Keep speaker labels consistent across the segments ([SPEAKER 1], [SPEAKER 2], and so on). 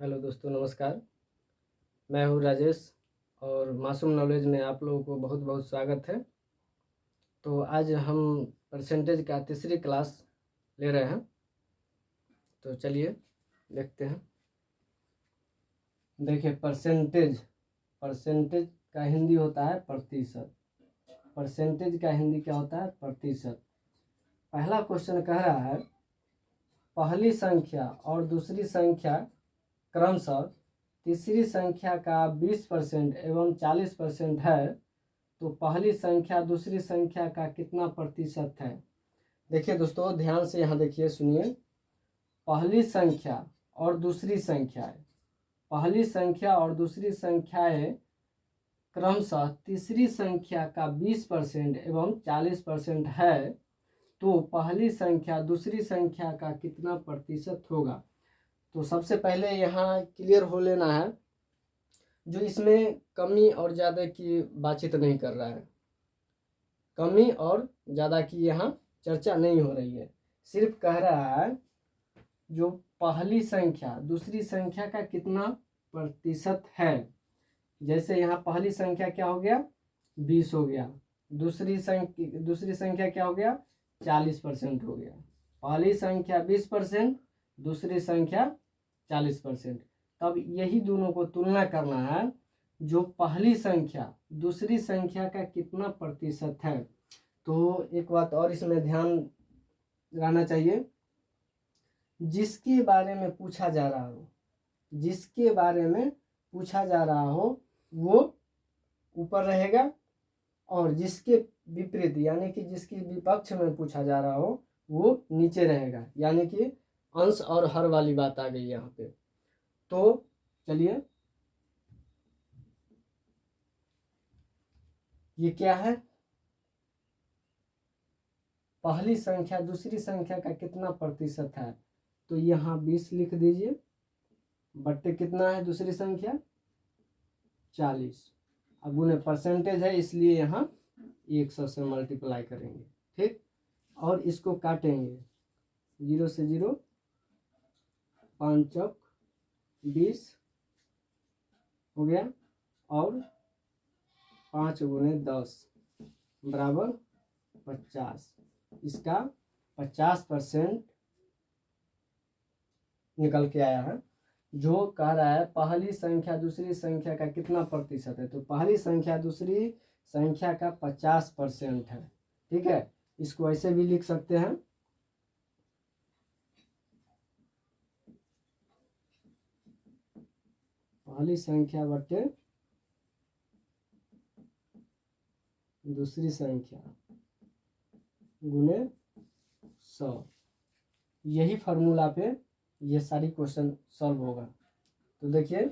[SPEAKER 1] Hello दोस्तों, नमस्कार। मैं हूँ राजेश और मासूम नॉलेज में आप लोगों को बहुत बहुत स्वागत है। तो आज हम परसेंटेज का तीसरी क्लास ले रहे हैं। तो चलिए देखते हैं। देखिए, परसेंटेज का हिंदी होता है प्रतिशत। परसेंटेज का हिंदी क्या होता है? प्रतिशत। पहला क्वेश्चन कह रहा है, पहली संख्या और दूसरी संख्या क्रमशः तीसरी संख्या का 20% एवं 40% है, तो पहली संख्या दूसरी संख्या का कितना प्रतिशत है? देखिए दोस्तों, ध्यान से यहाँ देखिए, सुनिए। पहली संख्या और दूसरी संख्याएं, पहली संख्या और दूसरी संख्याएं क्रमशः तीसरी संख्या का 20% एवं 40% है, तो पहली संख्या दूसरी संख्या का कितना प्रतिशत होगा? तो सबसे पहले यहाँ क्लियर हो लेना है, जो इसमें कमी और ज़्यादा की बातचीत नहीं कर रहा है। कमी और ज़्यादा की यहाँ चर्चा नहीं हो रही है। सिर्फ कह रहा है जो पहली संख्या दूसरी संख्या का कितना प्रतिशत है। जैसे यहाँ पहली संख्या क्या हो गया? 20 हो गया। दूसरी संख्या क्या हो गया? 40% हो गया। पहली संख्या 20%, दूसरी संख्या 40%। तब यही दोनों को तुलना करना है, जो पहली संख्या दूसरी संख्या का कितना प्रतिशत है। तो एक बात और इसमें ध्यान रहना चाहिए, जिसके बारे में पूछा जा रहा हो, जिसके बारे में पूछा जा रहा हो वो ऊपर रहेगा, और जिसके विपरीत यानी कि जिसकी विपक्ष में पूछा जा रहा हो वो नीचे रहेगा। यानी कि अंश और हर वाली बात आ गई यहाँ पे। तो चलिए, ये क्या है? पहली संख्या दूसरी संख्या का कितना प्रतिशत है? तो यहाँ 20 लिख दीजिए, बट्टे कितना है दूसरी संख्या? 40। अब उन्हें परसेंटेज है इसलिए यहाँ 100 से मल्टीप्लाई करेंगे, ठीक। और इसको काटेंगे, 0 से 0, 5 चौक 20 हो गया, और 5 गुने 10 बराबर 50। इसका 50% निकल के आया है। जो कह रहा है पहली संख्या दूसरी संख्या का कितना प्रतिशत है, तो पहली संख्या दूसरी संख्या का 50% है, ठीक है। इसको ऐसे भी लिख सकते हैं, पहली संख्या बटे दूसरी संख्या गुने 100। यही फार्मूला पे ये सारी क्वेश्चन सॉल्व होगा। तो देखिए,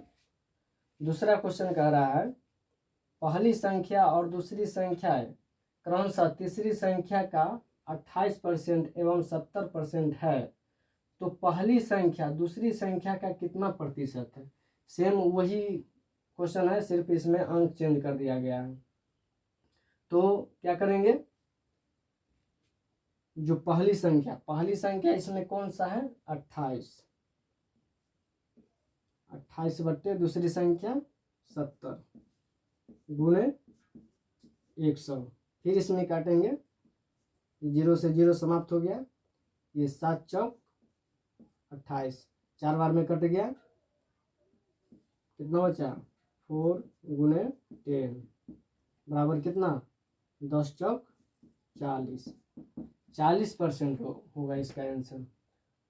[SPEAKER 1] दूसरा क्वेश्चन कह रहा है, पहली संख्या और दूसरी संख्या क्रमशः तीसरी संख्या का 28% एवं 70% है, तो पहली संख्या दूसरी संख्या का कितना प्रतिशत है? सेम वही क्वेश्चन है, सिर्फ इसमें अंक चेंज कर दिया गया है। तो क्या करेंगे, जो पहली संख्या इसमें कौन सा है? 28। 28 बट्टे दूसरी संख्या 70 गुने 100। फिर इसमें काटेंगे, 0 से 0 समाप्त हो गया, ये 7 चौक 28, 4 बार में कट गया, कितना बचा? 4 गुने 10 बराबर कितना? 10 चौक 40। 40% होगा इसका आंसर।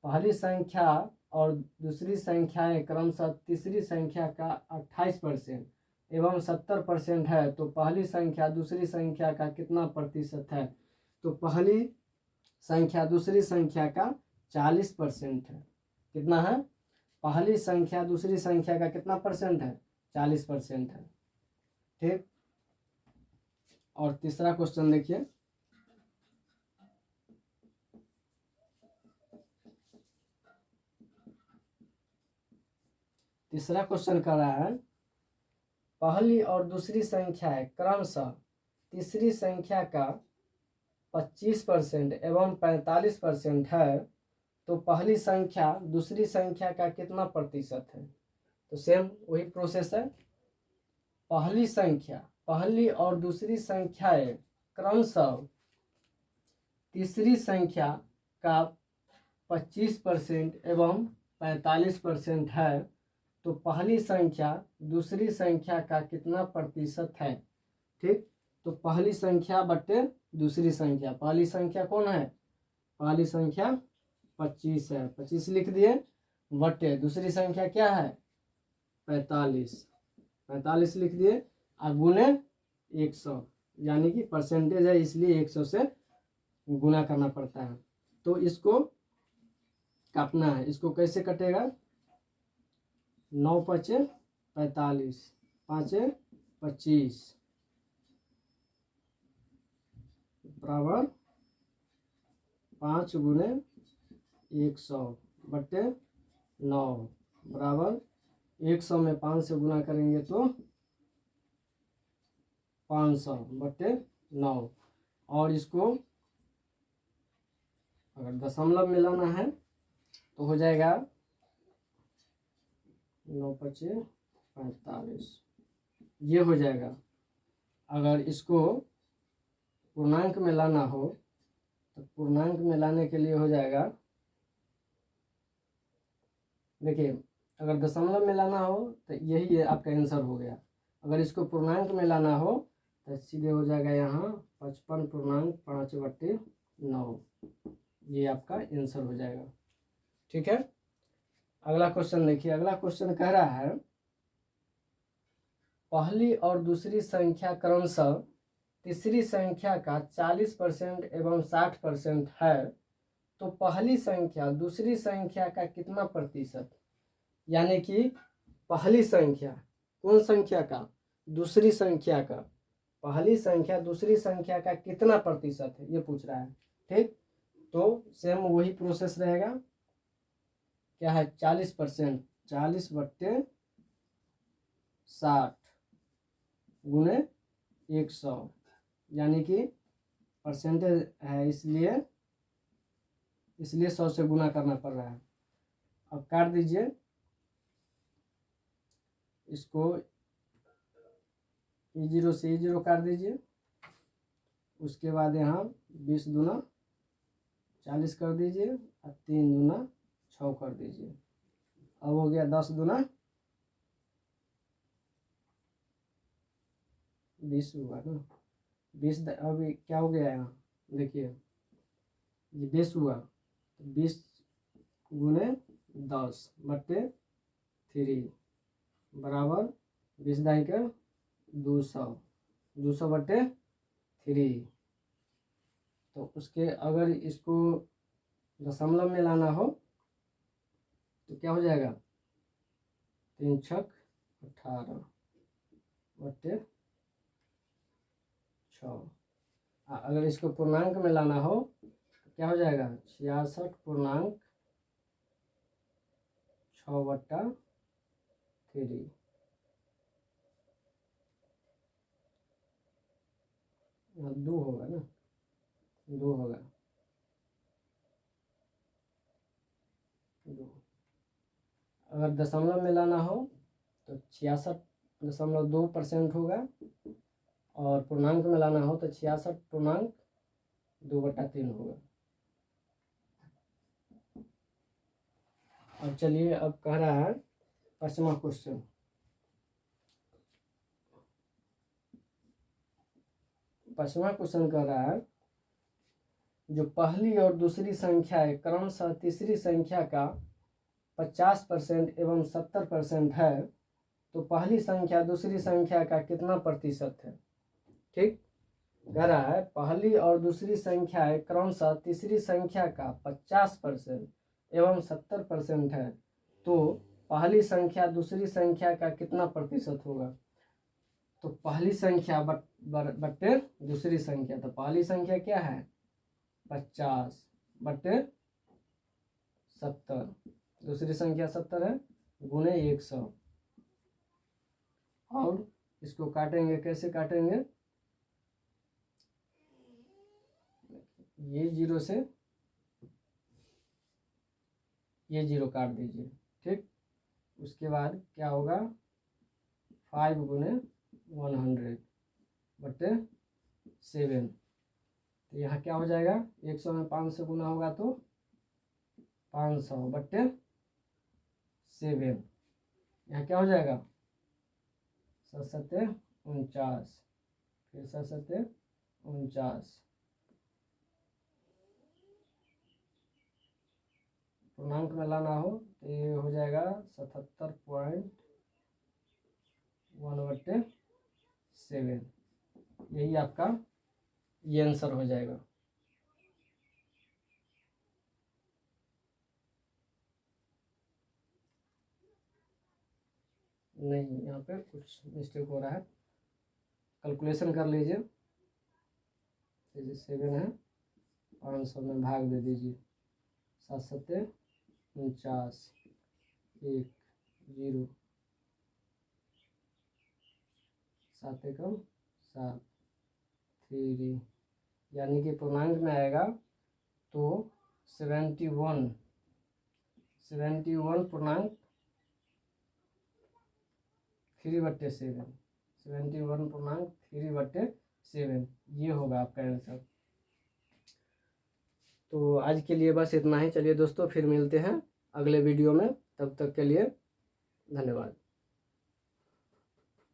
[SPEAKER 1] पहली संख्या और दूसरी संख्याएं क्रमशः तीसरी संख्या का 28% एवं 70% है, तो पहली संख्या दूसरी संख्या का कितना प्रतिशत है? तो पहली संख्या दूसरी संख्या का 40% है। कितना है? पहली संख्या दूसरी संख्या का कितना परसेंट है? 40% है, ठीक। और तीसरा क्वेश्चन देखिए, तीसरा क्वेश्चन कर रहा है, पहली और दूसरी संख्या क्रमशः तीसरी संख्या का 25% एवं 45% है, तो पहली संख्या दूसरी संख्या का कितना प्रतिशत है? तो सेम वही प्रोसेस है। पहली और दूसरी संख्याएं क्रमशः तीसरी संख्या का 25% एवं 45% है, तो पहली संख्या दूसरी संख्या का कितना प्रतिशत है। ठीक, तो पहली संख्या बट्टे दूसरी संख्या, पहली संख्या कौन है, पहली संख्या 25 है, 25 लिख दिए, बट्टे दूसरी संख्या क्या है 45 लिख दिए, और गुने 100, यानी कि परसेंटेज है इसलिए 100 से गुना करना पड़ता है। तो इसको काटना है, इसको कैसे कटेगा, 9 पचे 45, 5 25 बराबर 5 गुने 100 बट्टे 9 बराबर 100 में 5 से गुना करेंगे तो 500 बट्टे 9। और इसको अगर दशमलव में लाना है तो हो जाएगा 9 पचे 45, ये हो जाएगा। अगर इसको पूर्णांक में लाना हो तो पूर्णांक में लाने के लिए हो जाएगा, देखिए अगर दशमलव में लाना हो तो यही है आपका आंसर हो गया। अगर इसको पूर्णांक में लाना हो तो सीधे हो जाएगा यहाँ 55.5/9, ये आपका आंसर हो जाएगा। ठीक है, अगला क्वेश्चन देखिए। अगला क्वेश्चन कह रहा है पहली और दूसरी संख्या क्रमशः तीसरी संख्या का 40% एवं 60% है, तो पहली संख्या दूसरी संख्या का कितना प्रतिशत, यानी कि पहली संख्या कौन संख्या का, दूसरी संख्या का, पहली संख्या दूसरी संख्या का कितना प्रतिशत है ये पूछ रहा है। ठीक, तो सेम वही प्रोसेस रहेगा, क्या है 40%, 40 बट्टे 60 गुने 100, यानी कि परसेंटेज है इसलिए 100 से गुना करना पड़ रहा है। अब काट दीजिए इसको, E0 से E0 काट दीजिए, उसके बाद यहाँ 20 दूना 40 कर दीजिए और 3 दूना 6 कर दीजिए। अब हो गया 10 दूना 20 हुआ ना, 20 अभी क्या हो गया यहाँ देखिए, ये 20 हुआ, 20 गुने 10 बट्टे 3 बराबर 20 दाई का 200, 200 बट्टे 3। तो उसके अगर इसको दशमलव में लाना हो तो क्या हो जाएगा 3 छक 18 बट्टे 6। अगर इसको पूर्णांक में लाना हो तो क्या हो जाएगा 66.6/3, यहाँ 2 होगा ना, 2 होगा 2। अगर दशमलव में लाना हो तो 66.2% होगा, और पूर्णांक में लाना हो तो 66.2/3 होगा। अब चलिए, अब कह रहा है 5वां क्वेश्चन। पांचवा क्वेश्चन कह रहा है जो पहली और दूसरी संख्या है क्रमशः तीसरी संख्या का 50% एवं 70% है, तो पहली संख्या दूसरी संख्या का कितना प्रतिशत है। ठीक, कह रहा है पहली और दूसरी संख्या है क्रमशः तीसरी संख्या का 50% एवं 70% है, तो पहली संख्या दूसरी संख्या का कितना प्रतिशत होगा। तो पहली संख्या बट्टे दूसरी संख्या, तो पहली संख्या क्या है 50 बट्टे 70, दूसरी संख्या 70 है, गुने 100। और इसको काटेंगे, कैसे काटेंगे, ये 0 से ये 0 काट दीजिए। ठीक, उसके बाद क्या होगा 5 गुने 100 बटे 7। तो यहाँ क्या हो जाएगा 100 में 500 गुना होगा तो 500 बटे 7। यहाँ क्या हो जाएगा 7 49, फिर 7 49। पूर्णांक में लाना हो तो ये हो जाएगा 77.1/7। यही आपका ये आंसर हो जाएगा। नहीं, यहाँ पे कुछ मिस्टेक हो रहा है, कैलकुलेशन कर लीजिए। जैसे 7 है 500 में भाग दे दीजिए, 7 49, 1 0, 7 एकम 7 3, यानी कि पूर्णांक में आएगा तो 71 पूर्णांक 3/7, 71 पूर्णांक 3/7, ये होगा आपका आंसर। तो आज के लिए बस इतना ही। चलिए दोस्तों, फिर मिलते हैं अगले वीडियो में, तब तक के लिए धन्यवाद।